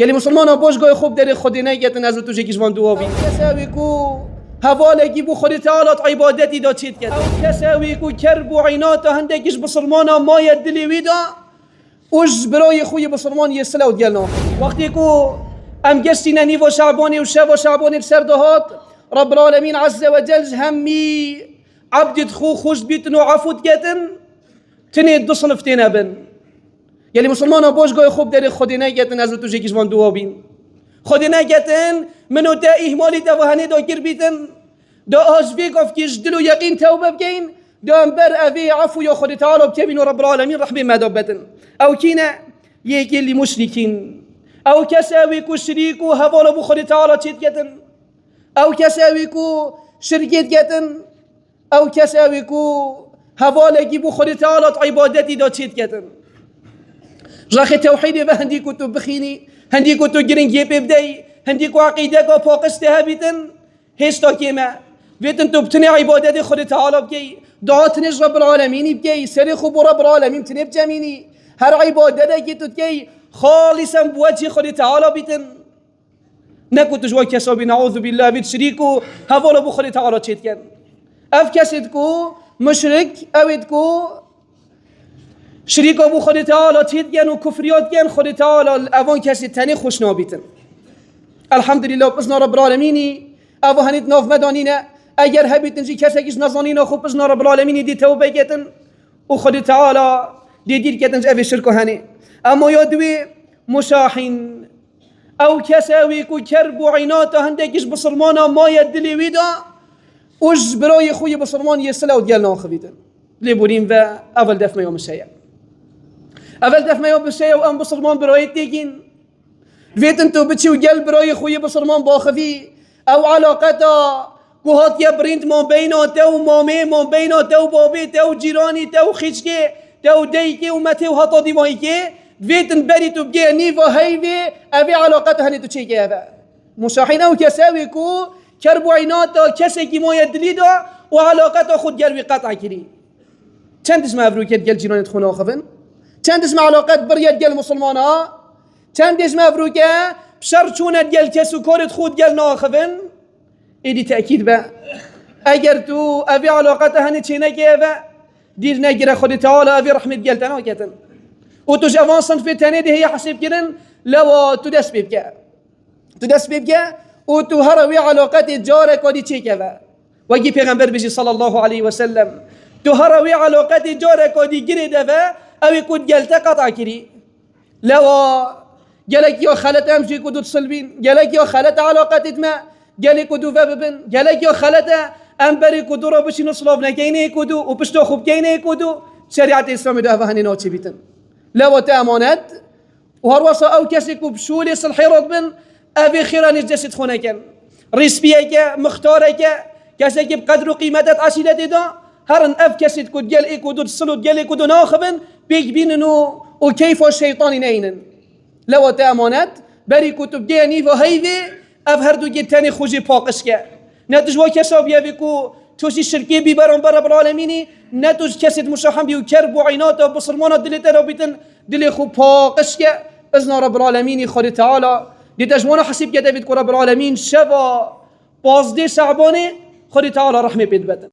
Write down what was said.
یعنی مسلمان باشگاه خوب در خود نگیتن از تو جکیش وان دوابی کساوی کو حوالگی بو خود تعالی عبادتی دا چیت کرد او کساوی کو کرب و عینات هندگیش بسلمان مای دلیوی دا اوش برای خوی بسلمان یه سلاو دیلنا وقتی کو ام گشتی نیو شعبانی و شب و شعبانی سردهات رب العالمین عز و جل همی عبدت خو خوش بیتن و عفوت گتن تنید دو صنفتین ابن یعنی مسلمان باشگاه خوب در خود نگیتن از تو جکیش وان دوابین خود نگیتن منو دا اهمالی دا وهنه دا گر بیتن دا آجوی گفت کش دل و یقین توبه بگین دا انبر اوی عفو یا خود تعالی بکبین و رب العالمین رحمه مدابتن او کینه یکی لی مشرکین او کساوی کو شریک و حوال بو خود تعالی چید گتن او کساوی کو شرکت گتن او کساوی کو حوالگی بو خود تعالی عبادتی دا چید گتن راخي توحيدي هندي كنتو بخيني هندي كنتو جرينجي ببداي هندي كو عقيدة كو فوقستها بيتن هيستا كيما بيتن تبتني عبادتي خد تعالى بكي دعاتنيش رب العالمين بكي سريخو برب العالمين تنب جميني هر عبادتي كي تتكي خالصا بوجه خد تعالى بيتن نكنتو جوا كسابي نعوذ بالله بيت شريكو هفولا بو خد تعالى تشيت كان اف كسدكو مشرك اويدكو شریک ابو خود تعالی تید گن و کفریات گن خود تعالی اوان کسی تنی خوش نابیتن الحمدلله بزنا رب العالمینی او هنید ناف مدانینه اگر هبیتن جی کسی کش نزانینه خوب بزنا رب العالمینی دی توبه گتن و خود تعالی دی دیر گتن اوی شرکو هنی اما یادوی مشاحین او کساوی کو کرب و عینات هندگیش بسرمانا مای دلیوی دا اوش برای خوی بسرمان یه سلاو دیل ناخویدن لیبوریم و اول دفمه یوم الشیع اول دفعه ما بشيء وام بصرمان برايت تيجين فيت انتو بتشي وقلب براي خويا بصرمان باخذي او علاقته كوهات يا برينت ما بينه تو مامي ما بينه تو بابي تو جيراني تو خيشكي تو ديكي ومتي وهطا دي مايكي فيت بري تو بجي نيفا هيفي ابي علاقته هني تو تشيكي هذا مشاحين او كساوي كو كربو عيناته كسكي ما يدليدا وعلاقته خود قلبي قطع كري چند اسم افروكيت قال جيراني تخونا خفن چند اسم علاقات بريت ديال المسلمان چند اسم افروكه بشرچونه ديال كسو كورت خود ديال ناخفن ايدي تاكيد با اگر تو ابي علاقته هني چينكي با دير نگره خود تعالى ابي رحمه ديال تناكتن و تو جوان صنف تاني دي هي حسب كدن لو تدس بيبكه و تو هروي علاقات جارك ودي چيكه با وجي پیغمبر بيجي صلى الله عليه وسلم تو هروي علاقات جارك ودي گريده با اوی کود گلته قطع کری لوا گلک یا خلط امشی کدو تصلبین گلک یا خلط علاقتت ما گلک کدو ببن گلک یا خلط امبری کدو را بشی نصلاف نکینه کدو و پشتو خوب کینه کدو شریعت اسلامی دو هنی ناچی بیتن لوا تامانت و هر واسه او کسی کو بشولی صلحی رد بن اوی خیرانش جسد خونه کن ریسپیه که مختاره که کسی که بقدر و قیمتت عشیلت دا هرن اف كسد كود جل اي كود تصلوا جل اي كود ناخبن بيج بيننو وكيف الشيطان نينن لو تامانت بري كتب جاني فهيدي اف هردو جتاني خوجي باقشكا نتج وكساب يبيكو توشي الشركي بيبرون برب العالمين نتج كسد مشاحم بيو كرب وعينات وبصرمانة دلتا رابطن دلي خو باقشكا ازنا رب العالمين خالي تعالى دي تجوانا حسيب جدا بيتكو رب العالمين شبا بازدي شعباني خالي تعالى رحمة بيت بتن